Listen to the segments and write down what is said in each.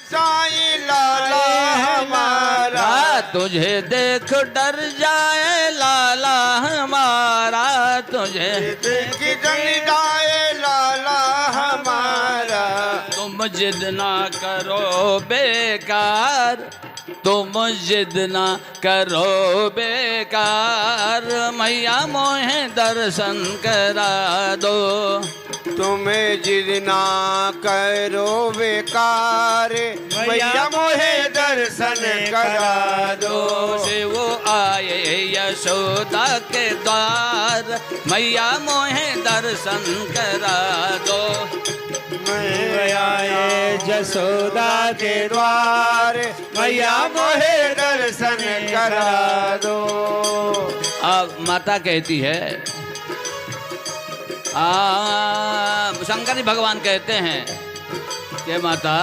साईं लाला हमारा, तुझे देख डर जाए लाला हमारा, तुझे देख जन जाए लाला हमारा। तुम जिद ना करो बेकार, तुम जिद ना करो बेकार, मैया मोहे दर्शन करा दो। तुम्हें जिद ना करो बेकार, मैया मोहे दर्शन करा दो। से वो आए यशोदा के द्वार, मैया मोहे दर्शन करा दो। मैं आए जसोदा के द्वार, मैया मोहे दर्शन करा दो। अब माता कहती है, शंकर भगवान कहते हैं कि माता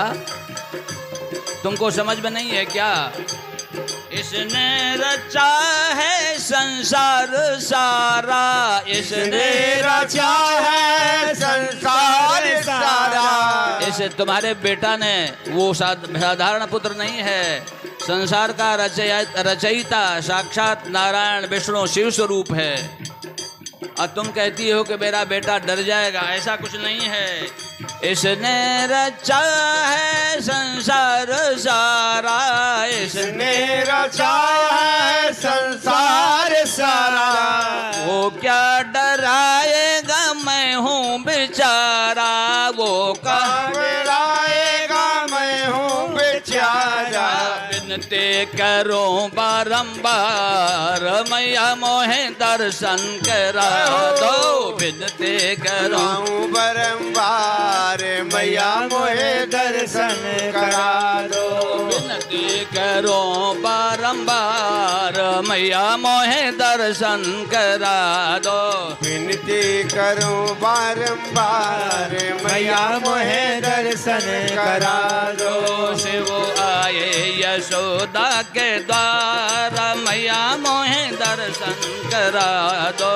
तुमको समझ में नहीं है क्या, इसने रचा है संसार सारा, इसने रचा है संसार सारा। इसे तुम्हारे बेटा ने, वो साधारण पुत्र नहीं है, संसार का रचयिता साक्षात नारायण विष्णु शिव स्वरूप है। और तुम कहती हो कि मेरा बेटा डर जाएगा, ऐसा कुछ नहीं है। इसने रचा है संसार सारा, इसने रचा है संसार सारा। वो क्या डराएगा मैं हूँ बेचारा, वो क्या डराएगा मैं हूँ बेचारा। विनती करूं बारंबार, मैया मोहे दर्शन करा दो। विनती करूं बारंबार, मैया मोहे दर्शन करा दो। विनती करूं बारंबार, मैया मोहे दर्शन करा दो। विनती करूं बारंबार, मैया मोहे दर्शन करा दो। शिव आए यशोदा के द्वार, मैया मोहे दर्शन करा दो।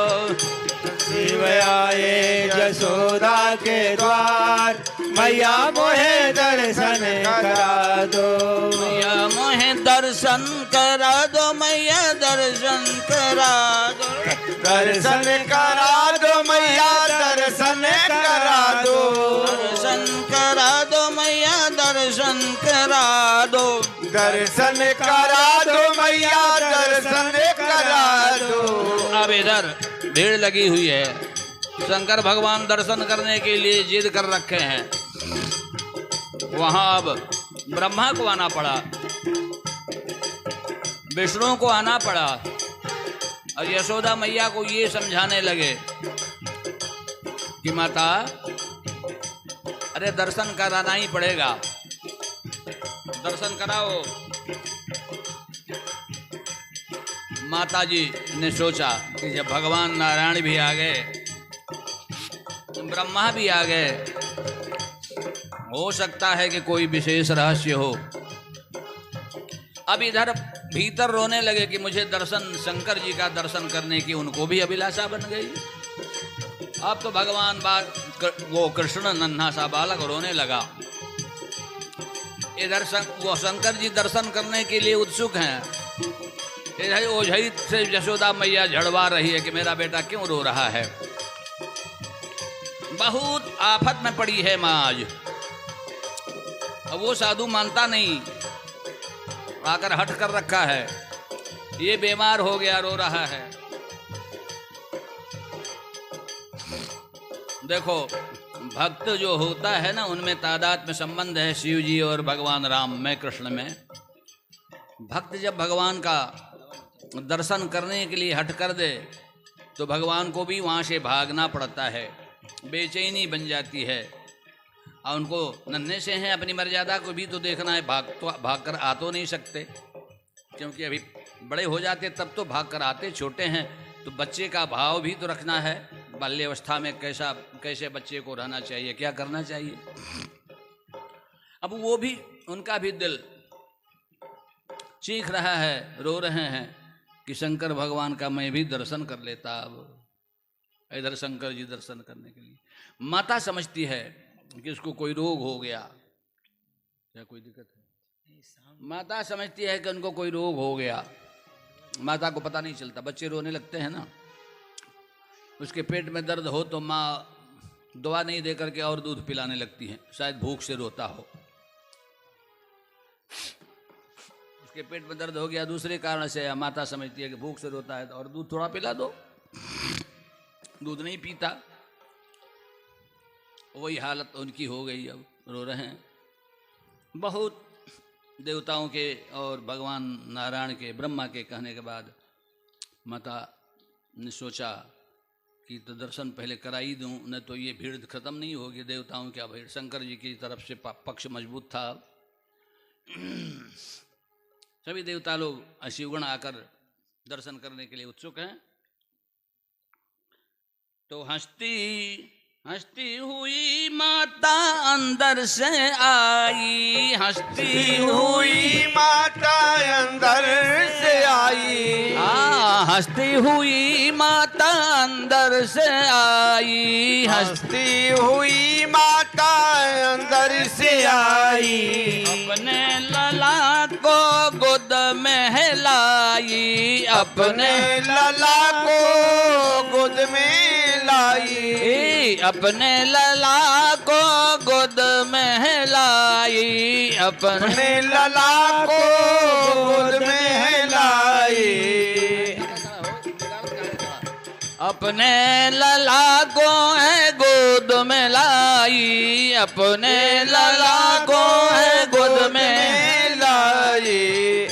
शिव आए यशोदा के द्वार, मैया मोहे दर्शन करा दो। मैया मोहे दर्शन करा दो, मैया दर्शन करा दो। दर्शन करा दो मैया, दर्शन करा दो। दर्शन करा दो मैया, दर्शन करा दो। दर्शन करा दो मैया, दर्शन करा दो। अब इधर भीड़ लगी हुई है, शंकर भगवान दर्शन करने के लिए जिद कर रखे हैं। वहां अब ब्रह्मा को आना पड़ा, विष्णु को आना पड़ा, और यशोदा मैया को ये समझाने लगे कि माता अरे दर्शन कराना ही पड़ेगा, दर्शन कराओ। माता जी ने सोचा कि जब भगवान नारायण भी आ गए, ब्रह्मा भी आ गए, हो सकता है कि कोई विशेष रहस्य हो। अब इधर भीतर रोने लगे कि मुझे दर्शन, शंकर जी का दर्शन करने की उनको भी अभिलाषा बन गई। अब तो भगवान वो कृष्ण नन्हा सा बालक रोने लगा। इधर वो शंकर जी दर्शन करने के लिए उत्सुक हैं, इधर ओझई से यशोदा मैया झड़वा रही है कि मेरा बेटा क्यों रो रहा है। बहुत आफत में पड़ी है माँ आज। अब वो साधु मानता नहीं, आकर हट कर रखा है, ये बीमार हो गया, रो रहा है। देखो भक्त जो होता है ना, उनमें तादाद में संबंध है शिव जी और भगवान राम में, कृष्ण में। भक्त जब भगवान का दर्शन करने के लिए हट कर दे तो भगवान को भी वहाँ से भागना पड़ता है, बेचैनी बन जाती है। और उनको नन्हे से हैं, अपनी मर्यादा को भी तो देखना है, भाग कर आ तो नहीं सकते, क्योंकि अभी बड़े हो जाते तब तो भाग कर आते, छोटे हैं तो बच्चे का भाव भी तो रखना है। बाल्यावस्था में कैसे बच्चे को रहना चाहिए, क्या करना चाहिए। अब वो भी, उनका भी दिल चीख रहा है, रो रहे हैं कि शंकर भगवान का मैं भी दर्शन कर लेता। अब इधर शंकर जी दर्शन करने के लिए, माता समझती है कि उसको कोई रोग हो गया, क्या कोई दिक्कत है? माता समझती है कि उनको कोई रोग हो गया, माता को पता नहीं चलता। बच्चे रोने लगते हैं ना, उसके पेट में दर्द हो तो माँ दवा नहीं दे करके और दूध पिलाने लगती है, शायद भूख से रोता हो। उसके पेट में दर्द हो गया दूसरे कारण से, माता समझती है कि भूख से रोता है तो और दूध थोड़ा पिला दो, दूध नहीं पीता। वही हालत उनकी हो गई, अब रो रहे हैं। बहुत देवताओं के और भगवान नारायण के, ब्रह्मा के कहने के बाद माता ने सोचा कि तो दर्शन पहले करा ही दूं, न तो ये भीड़ खत्म नहीं होगी। देवताओं क्या भीड़, शंकर जी की तरफ से पक्ष मजबूत था। सभी देवता लोग शिवगण आकर दर्शन करने के लिए उत्सुक हैं। तो हंसती हुई माता अंदर से आई, हंसती हुई माता अंदर से आई, हंसती हुई माता अंदर से आई, हंसती हुई माता अंदर से आई। अपने लला को गोद में हिलाई, अपने लला को गोद में लाई, अपने लला को गोद में हिलाई, अपने लला को गोद में लाई, अपने लला को है गोद में लाई, अपने लला को है गोद में लाई।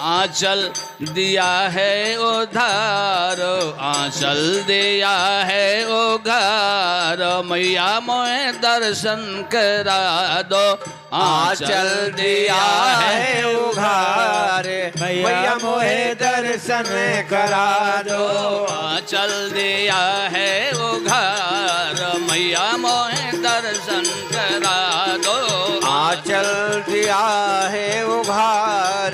आंचल दिया है उधार, आंचल दिया है उधार, मैया मोहे दर्शन करा दो, आंचल दिया है उघार, मैया मोहे दर्शन करा दो, आंचल दिया है उधार, मैया मोहे दर्शन करा दो, आंचल दिया है उघार,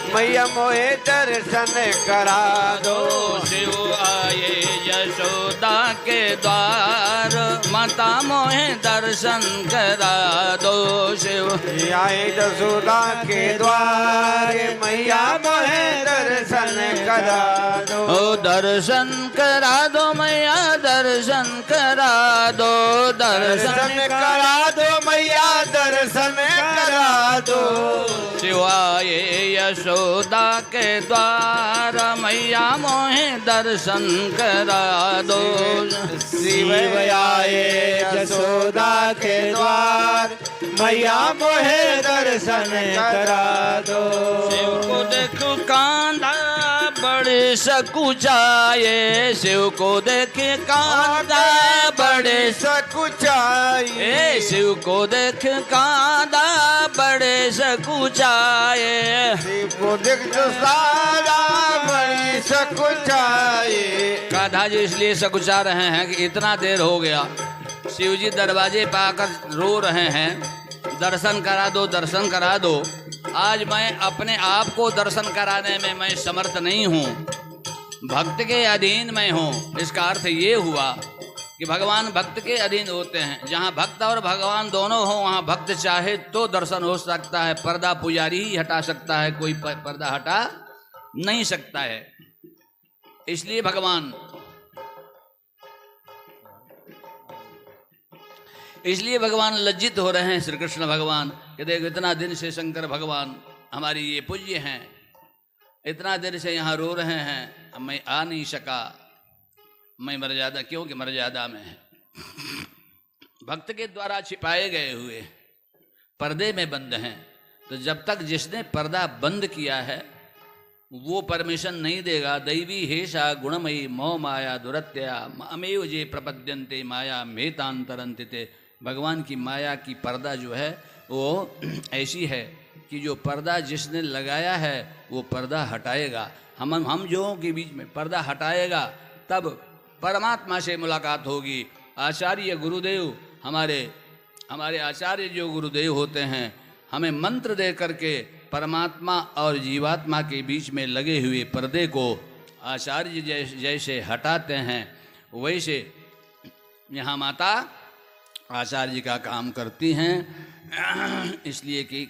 मैया मोहे दर्शन करा दो। शिव आए यशोदा के द्वार, माता मोहे दर्शन करा दो, शिव आए यशोदा के द्वार, मैया मोहे दर्शन करा दो, ओ दर्शन करा दो मैया, दर्शन करा दो, दर्शन करा दो मैया, दर्शन करा दो। शिवाय यशोदा के द्वार, मैया मोहे दर्शन करा दो, शिव आए यशोदा के द्वार, मैया मोहे दर्शन करा दो। शिव को देखो कांधा बड़े सकुचाए, शिव को देखे कांधा बड़े सकुचाए, शिव को देख कांधा बड़े सकुचाए, शिव को देख जो सारा बड़ी सकुचाए। कान्हा जी इसलिए सकुचा रहे हैं कि इतना देर हो गया, शिव जी दरवाजे पर आकर रो रहे हैं, दर्शन करा दो, दर्शन करा दो। आज मैं अपने आप को दर्शन कराने में मैं समर्थ नहीं हूँ, भक्त के अधीन मैं हूँ। इसका अर्थ ये हुआ कि भगवान भक्त के अधीन होते हैं। जहाँ भक्त और भगवान दोनों हो वहाँ भक्त चाहे तो दर्शन हो सकता है, पर्दा पुजारी ही हटा सकता है, कोई पर्दा हटा नहीं सकता है। इसलिए भगवान लज्जित हो रहे हैं, श्री कृष्ण भगवान कि देखो इतना दिन से शंकर भगवान हमारी ये पूज्य हैं, इतना देर से यहाँ रो रहे हैं, अब मैं आ नहीं सका, मैं मर्यादा, क्योंकि मर्यादा में है, भक्त के द्वारा छिपाए गए हुए पर्दे में बंद हैं। तो जब तक जिसने पर्दा बंद किया है वो परमिशन नहीं देगा। दैवी हेषा गुणमयी मोह माया दुरत्या अमेव जे प्रपद्यन्ते माया मेतांतरंतिते। भगवान की माया की पर्दा जो है वो ऐसी है कि जो पर्दा जिसने लगाया है वो पर्दा हटाएगा। हम जो के बीच में पर्दा हटाएगा तब परमात्मा से मुलाकात होगी। आचार्य गुरुदेव हमारे आचार्य जो गुरुदेव होते हैं हमें मंत्र दे करके परमात्मा और जीवात्मा के बीच में लगे हुए पर्दे को आचार्य जैसे हटाते हैं, वैसे यहाँ माता आचार्य जी का काम करती हैं, इसलिए कि